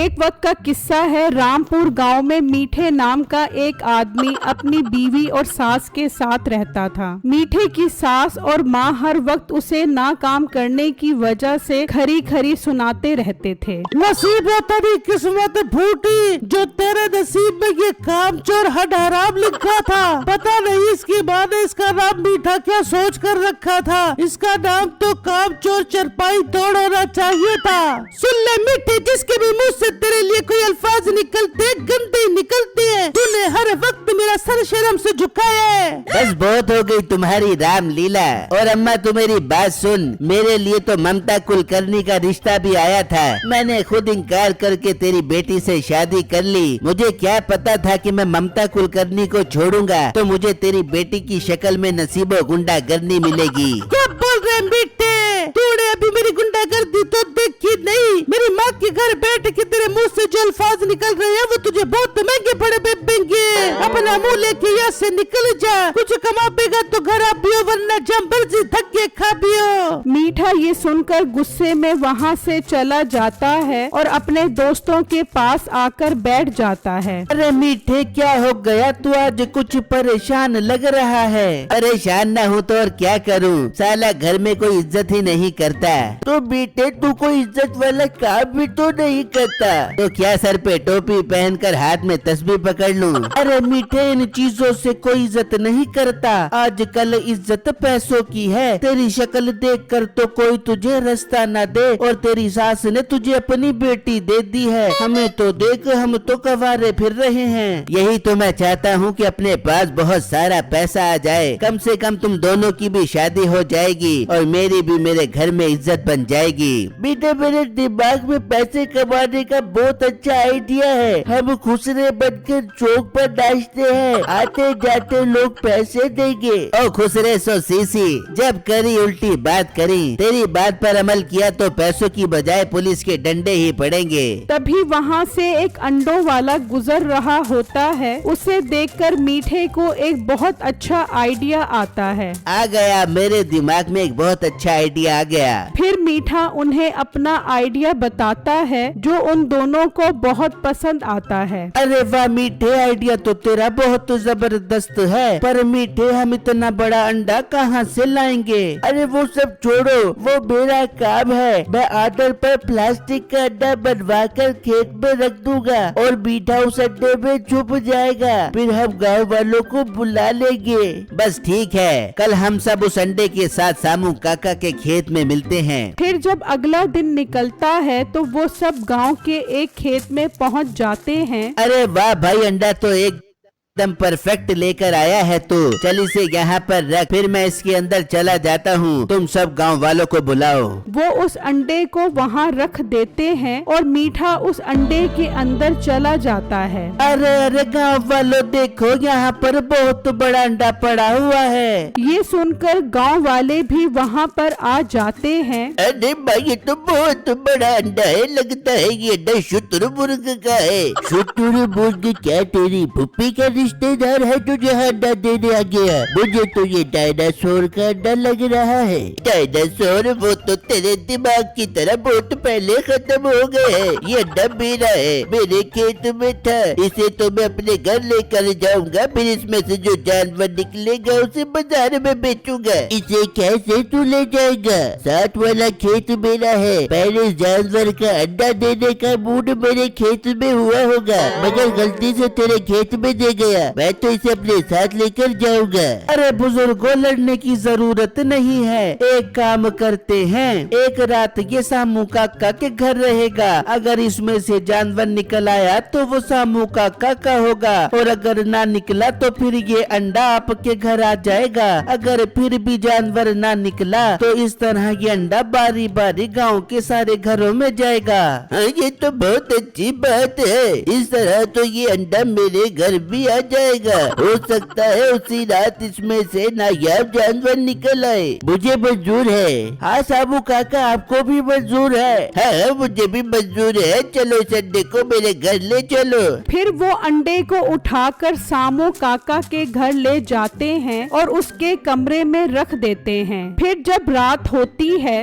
एक वक्त का किस्सा है। रामपुर गांव में मीठे नाम का एक आदमी अपनी बीवी और सास के साथ रहता था। मीठे की सास और माँ हर वक्त उसे ना काम करने की वजह से खरी खरी सुनाते रहते थे। नसीब तेरी किस्मत फूटी जो तेरे नसीब में ये काम चोर हड हराम लिखा था। पता नहीं इसकी माँ ने इसका नाम मीठा क्या सोच कर रखा था। इसका नाम तो काम चोर चरपाई तोड़ होना चाहिए था। सुन ले मीठे, जिसके भी मुँह से तेरे लिए कोई अल्फाज निकलते गंदे निकलते हैं। तूने हर वक्त मेरा सर शर्म से झुकाया है। बस बहुत हो गई तुम्हारी रामलीला। और अम्मा तू मेरी बात सुन, मेरे लिए तो ममता कुलकर्णी का रिश्ता भी आया था। मैंने खुद इनकार करके तेरी बेटी से शादी कर ली। मुझे क्या पता था कि मैं ममता कुलकर्णी को छोड़ूंगा तो मुझे तेरी बेटी की शक्ल में नसीबो गुंडागर्दी मिलेगी। क्या बोल रहे बेटे, तूने अभी मेरी गुंडागर्दी तो देखी नहीं। मेरी माँ के घर बैठ के तेरे मुंह से जो अल्फाज निकल रहे हैं वो तुझे बहुत महंगे पड़े बेबेंगे। अपना मुंह लेके यहाँ से निकल जा। कुछ कमा पेगा तो घर आ पियो, वरना जम्बरजी धक्के खा पियो। मीठा ये सुनकर गुस्से में वहाँ से चला जाता है और अपने दोस्तों के पास आकर बैठ जाता है। अरे मीठे, क्या हो गया? तू आज कुछ परेशान लग रहा है। परेशान न हो तो और क्या करूं? साला घर में कोई इज्जत ही नहीं करता। तो बेटे तू कोई इज्जत वाला काम भी तो नहीं करता, तो क्या सर पे टोपी पहनकर हाथ में तस्बीह पकड़ लूं? अरे मीठे, इन चीजों से कोई इज्जत नहीं करता। आजकल इज्जत पैसों की है। तेरी शक्ल देखकर तो कोई तुझे रास्ता न दे, और तेरी सास ने तुझे अपनी बेटी दे दी है। हमें तो देख, हम तो कवारे फिर रहे हैं। यही तो मैं चाहता हूँ कि अपने पास बहुत सारा पैसा आ जाए। कम से कम तुम दोनों की भी शादी हो जाएगी और मेरी भी मेरे घर में इज्जत बन जाएगी। बेटे मेरे दिमाग में पैसे कमाने का बहुत अच्छा आइडिया है। हम खुसरे बनकर चौक पर नाचते हैं, आते जाते लोग पैसे देंगे। ओ खुसरे सो सीसी, जब करी उल्टी बात करी। तेरी बात पर अमल किया तो पैसों की बजाय पुलिस के डंडे ही पड़ेंगे। तभी वहाँ से एक अंडों वाला गुजर रहा होता है। उसे देखकर मीठे को एक बहुत अच्छा आइडिया आता है। आ गया, मेरे दिमाग में एक बहुत अच्छा आइडिया आ गया। फिर मीठा उन्हें अपना आइडिया बताता है जो उन दोनों को बहुत पसंद आता है। अरे वाह मीठे, आइडिया तो तेरा बहुत जबरदस्त है, पर मीठे हम इतना बड़ा अंडा कहाँ से लाएंगे? अरे वो सब छोड़ो, वो मेरा काम है। मैं आर्डर पर प्लास्टिक का अंडा बनवा कर खेत में रख दूंगा और मीठा उस अंडे में छुप जाएगा। फिर हम गाँव वालों को बुला लेंगे। बस ठीक है, कल हम सब उस अंडे के साथ सामू काका के खेत में मिलते हैं। फिर जब अगला दिन निकलता है तो वो सब गांव के एक खेत में पहुंच जाते हैं। अरे वाह भाई, अंडा तो एकदम परफेक्ट लेकर आया है तू। चल इसे यहाँ पर रख, फिर मैं इसके अंदर चला जाता हूँ। तुम सब गांव वालों को बुलाओ। वो उस अंडे को वहाँ रख देते हैं और मीठा उस अंडे के अंदर चला जाता है। अरे अरे गांव वालों देखो, यहाँ पर बहुत बड़ा अंडा पड़ा हुआ है। ये सुनकर गांव वाले भी वहाँ पर आ जाते हैं। अरे भाई ये तो बहुत बड़ा अंडा है, लगता है ये अंडा शुतुरमुर्ग का है। शुतुरमुर्ग क्या तेरी फुप्पी का रिश्तेदार है जो जहाँ अंडा देने आ गया? मुझे तो ये डायनासोर का अंडा लग रहा है। डायनासोर वो तो तेरे दिमाग की तरह बहुत पहले खत्म हो गए हैं। ये अंडा मेरा है, मेरे खेत में था। इसे तो मैं अपने घर लेकर जाऊंगा, फिर इसमें से जो जानवर निकलेगा उसे बाजार में बेचूंगा। इसे कैसे तू ले जाएगा? साथ वाला खेत मेरा है। पहले जानवर का अंडा देने का मूड मेरे खेत में हुआ होगा, मगर गलती से तेरे खेत में दे गया। मैं तो इसे अपने साथ लेकर जाऊंगा। अरे बुजुर्गों, लड़ने की जरूरत नहीं है। एक काम करते हैं, एक रात ये सामू काका के घर रहेगा। अगर इसमें से जानवर निकल आया तो वो सामू काका का होगा, और अगर ना निकला तो फिर ये अंडा आपके घर आ जाएगा। अगर फिर भी जानवर ना निकला तो इस तरह ये अंडा बारी बारी गाँव के सारे घरों में जाएगा। ये तो बहुत अच्छी बात है। इस तरह तो ये अंडा मेरे घर भी आ आ जाएगा। हो सकता है उसी रात इसमें से नायाब जानवर निकल आए। मुझे मंजूर है। हाँ साबू काका, आपको भी मंजूर है? हाँ मुझे भी मंजूर है। चलो इस अंडे को मेरे घर ले चलो। फिर वो अंडे को उठाकर सामू काका के घर ले जाते हैं और उसके कमरे में रख देते हैं। फिर जब रात होती है,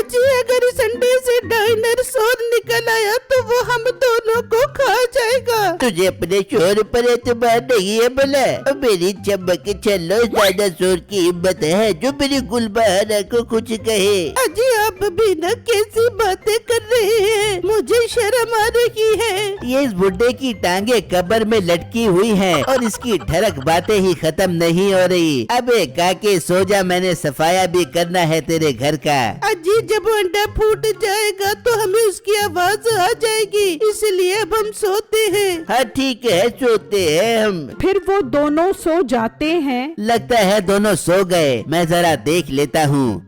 जी अगर इस अंडे से डायनासोर निकल आया तो वो हम दोनों को खा जाएगा। तुझे अपने शोर पर एतबार नहीं है भला? मेरी चमक छल्लो डायनासोर की हिम्मत है जो मेरी गुलबहारा को कुछ कहे। अजी आप भी न कैसी बातें कर रहे हैं, मुझे शर्म आ रही है। ये इस बुड्ढे की टांगे कब्र में लटकी हुई हैं और इसकी ठरक बातें ही खत्म नहीं हो रही। अबे काके सो जा, मैंने सफाया भी करना है तेरे घर का। अजी जब अंडा फूट जाएगा तो हमें उसकी आवाज आ जाएगी, इसलिए अब हम सोते हैं। हाँ ठीक है, सोते हैं हम। फिर वो दोनों सो जाते हैं। लगता है दोनों सो गए, मैं जरा देख लेता हूँ।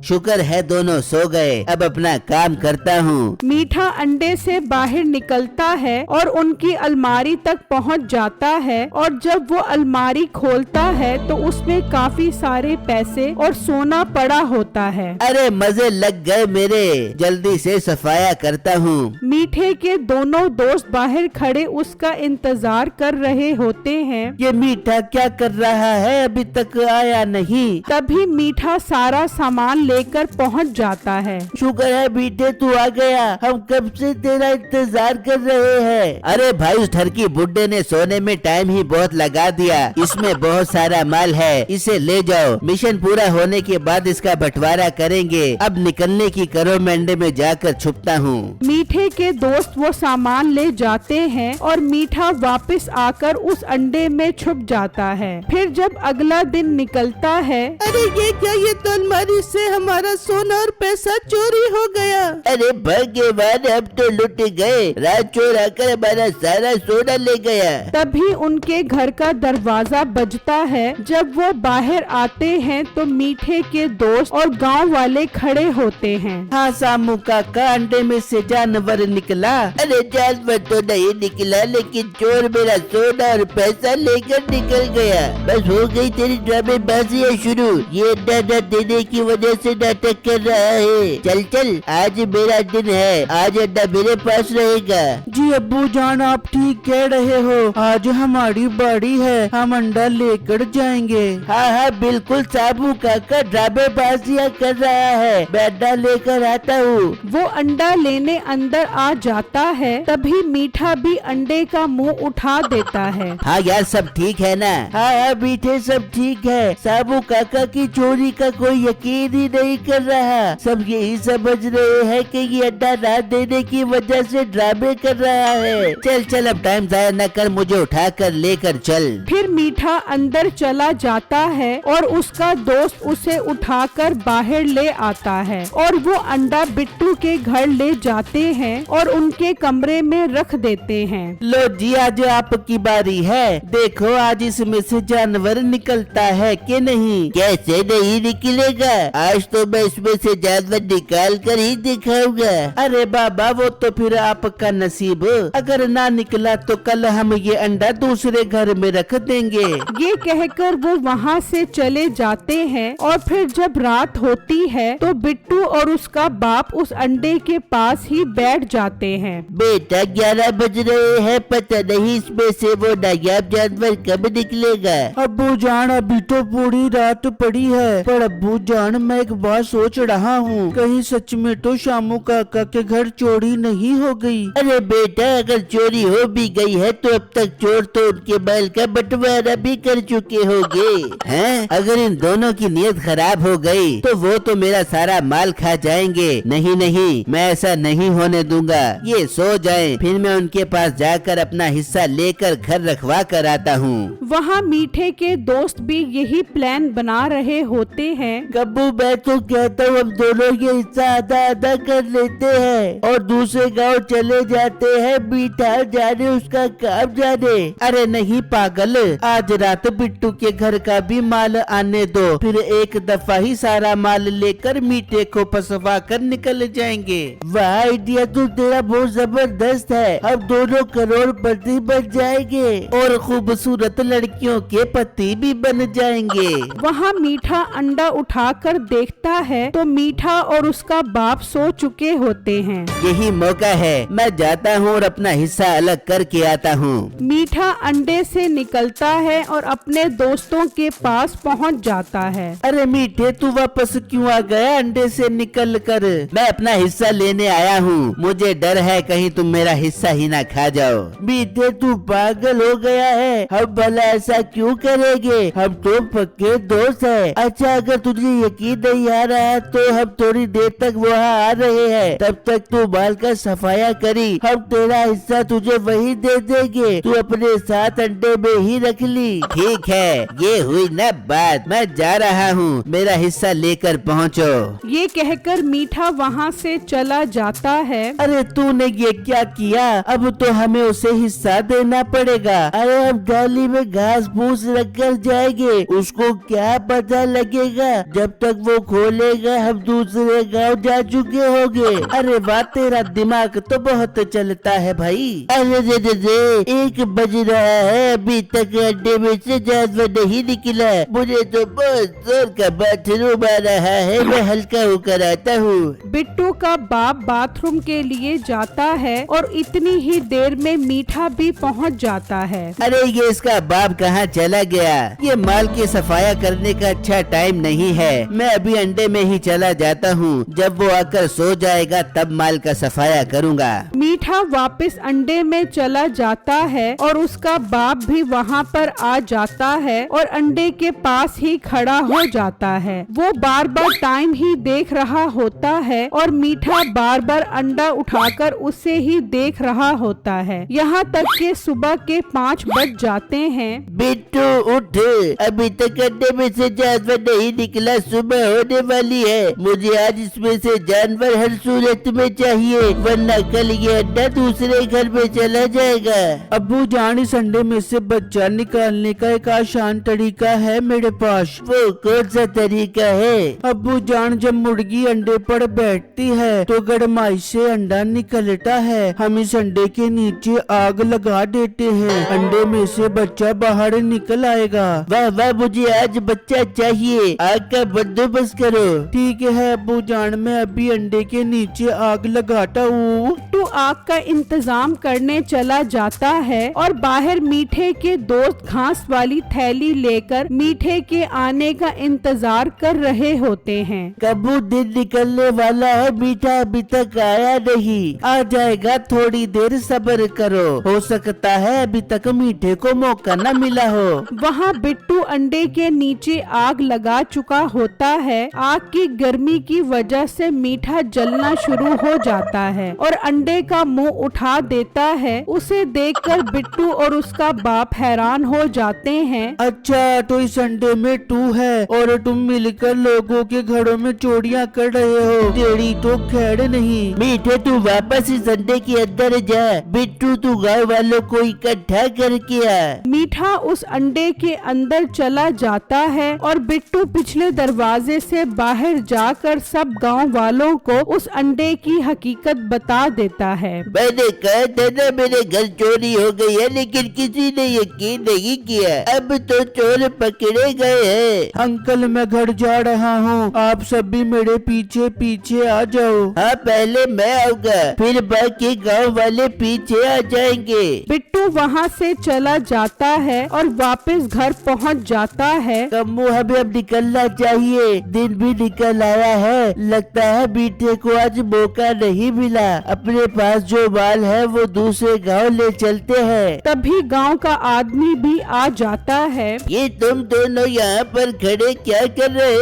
शुक्र है दोनों सो गए, अब अपना काम करता हूँ। मीठा अंडे से बाहर निकलता है और उनकी अलमारी तक पहुँच जाता है और जब वो अलमारी खोलता है तो उसमें काफी सारे पैसे और सोना पड़ा होता है। अरे मजे लग गए मेरे, जल्दी से सफाया करता हूँ। मीठे के दोनों दोस्त बाहर खड़े उसका इंतजार कर रहे होते हैं। ये मीठा क्या कर रहा है, अभी तक आया नहीं। तभी मीठा सारा सामान लेकर पहुंच जाता है। शुक्र है मीठे तू आ गया, हम कब से तेरा इंतजार कर रहे हैं। अरे भाई उस ठरकी बुड्ढे ने सोने में टाइम ही बहुत लगा दिया, इसमें बहुत सारा माल है, इसे ले जाओ। मिशन पूरा होने के बाद इसका बंटवारा करेंगे। अब निकलने की करो, मैं अंडे में जाकर छुपता हूँ। मीठे के दोस्त वो सामान ले जाते हैं और मीठा वापस आकर उस अंडे में छुप जाता है। फिर जब अगला दिन निकलता है, अरे ये क्या, ये तो अलमारी से हमारा सोना और पैसा चोरी हो गया। अरे भाग्यवान, अब तो लुट गए। रात चोर आकर हमारा सारा सोना ले गया। तभी उनके घर का दरवाजा बजता है। जब वो बाहर आते हैं तो मीठे के दोस्त और गांव वाले खड़े होते हैं। हाँ सामू काका, अंडे में से जानवर निकला। अरे जानवर तो नहीं निकला, लेकिन चोर मेरा सोना और पैसा लेकर निकल गया। बस हो गई तेरी ड्रामेबाजियां शुरू। ये अंडा देने की वजह से नाटक कर रहा है। चल चल, आज मेरा दिन है, आज अंडा मेरे पास रहेगा। जी अब्बू जान आप ठीक कह रहे हो, आज हमारी बारी है, हम अंडा लेकर जाएंगे। हाँ हाँ बिल्कुल, साबू काका ड्रामेबाजियां कर रहा है, मैं अंडा लेकर आता हूँ। वो अंडा लेने अंदर आ जाता है। तभी मीठा भी अंडे का मुंह उठा देता है। हाँ यार सब ठीक है ना? हाँ हाँ मीठे सब ठीक है। साबू काका की चोरी का कोई यकीन ही नहीं कर रहा। सब यही समझ रहे हैं कि ये अंडा ना देने की वजह से ड्रामे कर रहा है। चल चल, अब टाइम जाया न कर, मुझे उठाकर लेकर चल। फिर मीठा अंदर चला जाता है और उसका दोस्त उसे उठाकर बाहर ले आता है और वो अंडा बिट्टू के घर ले जाते हैं और उनके कमरे में रख देते हैं। लो जी, आज आपकी बारी है। देखो आज इसमें से जानवर निकलता है कि नहीं। कैसे नहीं निकलेगा, आज तो मैं इसमें से जानवर निकाल कर ही दिखाऊंगा। अरे बाबा वो तो फिर आपका नसीब, अगर ना निकला तो कल हम ये अंडा दूसरे घर में रख देंगे। ये कहकर वो वहाँ से चले जाते हैं और फिर जब रात होती है तो बिट्टू और उसका बाप उस अंडे के पास ही बैठ जाते हैं। बेटा 11 बज रहे हैं, पता नहीं इसमें से वो नायाब जानवर कब निकलेगा। अब्बू जान अभी तो पूरी रात पड़ी है, पर अब्बू जान मैं एक बात सोच रहा हूँ, कहीं सच में तो शामू काका के घर चोरी नहीं हो गई। अरे बेटा अगर चोरी हो भी गई है तो अब तक चोर तो उनके बैल का बंटवारा भी कर चुके होंगे। हैं? अगर इन दोनों की नीयत खराब हो गई तो वो तो मेरा सारा माल खा जाएंगे। नहीं नहीं, मैं ऐसा नहीं होने दूंगा। ये सो जाएं, फिर मैं उनके पास जाकर अपना हिस्सा लेकर घर रखवा कर आता हूँ। वहाँ मीठे के दोस्त भी यही प्लान बना रहे होते हैं। गब्बू मैं तो कहता हूँ हम दोनों ये हिस्सा आधा आधा कर लेते हैं और दूसरे गांव चले जाते हैं। मीठा जाने उसका काम जाने। अरे नहीं पागल, आज रात बिट्टू के घर का भी माल आने दो, फिर एक दफा ही सारा माल लेकर मीठे को फंसवा कर निकल जाएंगे। वाह आइडिया तो तेरा बहुत जबरदस्त है। हम दोनों करोड़पति बन जाएंगे और खूबसूरत लड़कियों के पति भी बन जाएंगे। वहाँ मीठा अंडा उठाकर देखता है तो मीठा और उसका बाप सो चुके होते हैं। यही मौका है, मैं जाता हूँ और अपना हिस्सा अलग करके आता हूँ। मीठा अंडे से निकलता है और अपने दोस्तों के पास पहुँच जाता है। अरे मीठे तू वापस क्यों आ गया अंडे से निकल कर? मैं अपना हिस्सा लेने आया हूँ, मुझे डर है कहीं तुम मेरा हिस्सा ही ना खा जाओ। मीठे तू पागल हो गया है, हम भला ऐसा क्यों करेंगे? हम तो पक्के दोस्त हैं। अच्छा अगर तुझे यकीन नहीं आ रहा है तो हम थोड़ी देर तक वहाँ आ रहे हैं, तब तक तू बाल का सफाया करी, हम तेरा हिस्सा तुझे वही दे देंगे, तू अपने साथ अंडे में ही रख ली। ठीक है, ये हुई ना बात, मैं जा रहा हूँ, मेरा हिस्सा लेकर पहुँचो। ये कहकर मीठा वहाँ से चला जाता है। अरे तूने ये क्या किया? अब तो हमें उसे हिस्सा देना पड़ेगा। अरे हम डाली में घास फूस रख कर जाएंगे, उसको क्या पता लगेगा? जब तक वो खोलेगा हम दूसरे गांव जा चुके होंगे। अरे वाह तेरा दिमाग तो बहुत चलता है भाई। अरे दे 1 बज रहा है, अभी तक अड्डे में से जानवर नहीं निकला। मुझे तो बहुत जोर का बाथरूम आ रहा है, मैं हल्का होकर आता हूँ। बिट्टू का बाप बाथरूम के लिए जाता है और इतनी ही देर में मीठा भी पहुंच जाता है। अरे ये इसका बाप कहाँ चला गया? ये माल की सफाया करने का अच्छा टाइम नहीं है, मैं अभी अंडे में ही चला जाता हूँ, जब वो आकर सो जाएगा तब माल का सफाया करूँगा। मीठा वापस अंडे में चला जाता है और उसका बाप भी वहाँ पर आ जाता है और अंडे के पास ही खड़ा हो जाता है। वो बार बार टाइम ही देख रहा होता है और मीठा बार बार अंडा उठाकर उसे ही देख रहा होता है। यहाँ तक कि सुबह के 5 बज जाते हैं। बिट्टू उठ, अभी तक अंडे में से जानवर नहीं निकला, सुबह होने वाली है। मुझे आज इसमें से जानवर हर सूरत में चाहिए, वरना कल ये अंडा दूसरे घर में चला जाएगा। अब्बू जान इस अंडे में से बच्चा निकालने का एक आसान तरीका है मेरे पास। वो कौन सा तरीका है? अब्बू जान जब मुर्गी अंडे पर बैठती है तो गरमाई से अंडा निकलता है, हम इस अंडे के नीचे आग लगा देते हैं, अंडे में से बच्चा बाहर निकल आएगा। वाह वाह, मुझे आज बच्चा चाहिए, आग का बंदोबस्त करो। ठीक है अब्बू जान, मैं अभी अंडे के नीचे आग लगाता हूँ। बिट्टू आग का इंतजाम करने चला जाता है और बाहर मीठे के दोस्त घास वाली थैली लेकर मीठे के आने का इंतजार कर रहे होते हैं। कबू दिन निकलने वाला है, मीठा अभी तक आया नहीं, आ जाएगा, थोड़ी देर सब्र करो, हो सकता है अभी तक मीठे को मौका न मिला हो। वहाँ बिट्टू अंडे के नीचे आग लगा चुका होता है। आग की गर्मी की वजह से मीठा जलना शुरू हो जाता है और अंडे का मुंह उठा देता है। उसे देखकर बिट्टू और उसका बाप हैरान हो जाते हैं। अच्छा तो इस अंडे में तू है और तुम मिलकर लोगों के घरों में चोरियां कर रहे हो, तेरी तो खैर नहीं। मीठे तू वापस इस अंडे के अंदर जा, बिट्टू तू गाँव वालों को इकट्ठा करके आ। मीठा उस अंडे के अंदर चला जाता है और बिट्टू पिछले दरवाजे से बाहर जाकर सब गांव वालों को उस अंडे की हकीकत बता देता है। मैंने कहा था ना मेरे घर चोरी हो गई है, लेकिन किसी ने यकीन नहीं किया, अब तो चोर पकड़े गए हैं। अंकल मैं घर जा रहा हूँ, आप सभी मेरे पीछे पीछे आ जाओ। हाँ पहले मैं आऊंगा, फिर बाकी गांव वाले पीछे आ जाएंगे। बिट्टू वहाँ से चला जाता है और वापस घर पहुँच जाता है। कम्मू हमें अब निकलना चाहिए, दिन भी निकल आया है, लगता है मीठे को आज मौका नहीं मिला, अपने पास जो माल है वो दूसरे गांव ले चलते हैं। तभी गांव का आदमी भी आ जाता है। ये तुम दोनों यहाँ पर खड़े क्या कर रहे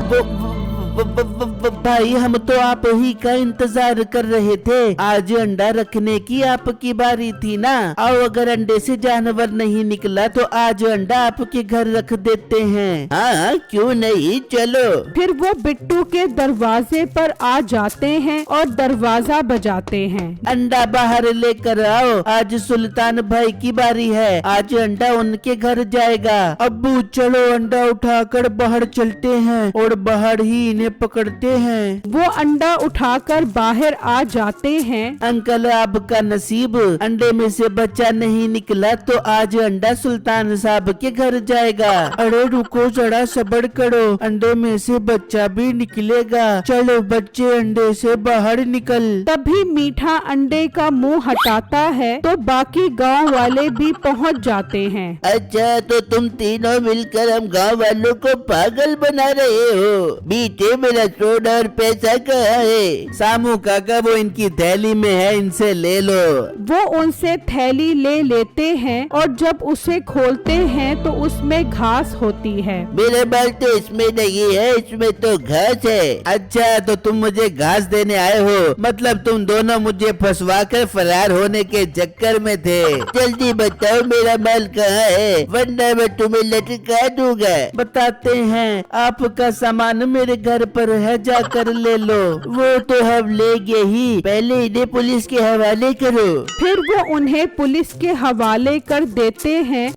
हो? भाई हम तो आप ही का इंतजार कर रहे थे। आज अंडा रखने की आपकी बारी थी ना। और अगर अंडे से जानवर नहीं निकला तो आज अंडा आपके घर रख देते हैं। हाँ क्यों नहीं, चलो। फिर वो बिट्टू के दरवाजे पर आ जाते हैं और दरवाजा बजाते हैं। अंडा बाहर लेकर आओ, आज सुल्तान भाई की बारी है। आज अंडा उनके घर जाएगा। अब्बू चलो अंडा उठाकर बाहर चलते हैं और बाहर ही इन्हें पकड़ते हैं। वो अंडा उठाकर बाहर आ जाते हैं। अंकल आपका नसीब, अंडे में से बच्चा नहीं निकला तो आज अंडा सुल्तान साहब के घर जाएगा। अरे रुको जरा सब्र करो, अंडे में से बच्चा भी निकलेगा। चलो बच्चे अंडे से बाहर निकल। तभी मीठा अंडे का मुंह हटाता है तो बाकी गांव वाले भी पहुंच जाते हैं। अच्छा तो तुम तीनों मिलकर हम गांव वालों को पागल बना रहे हो। बीते मेरा सोना और पैसा कहाँ है? सामू काका वो इनकी थैली में है, इनसे ले लो। वो उनसे थैली ले लेते हैं और जब उसे खोलते हैं तो उसमें घास होती है। मेरा बाल तो इसमें नहीं है, इसमें तो घास है। अच्छा तो तुम मुझे घास देने आए हो, मतलब तुम दोनों मुझे फंसवा कर फरार होने के चक्कर में थे। जल्दी बताओ मेरा माल कहाँ है, वरना मैं तुम्हें लटका दूंगा। बताते हैं, आपका सामान मेरे घर पर है, जाकर ले लो। वो तो हम लेंगे ही, पहले इन्हें पुलिस के हवाले करो। फिर वो उन्हें पुलिस के हवाले कर देते हैं।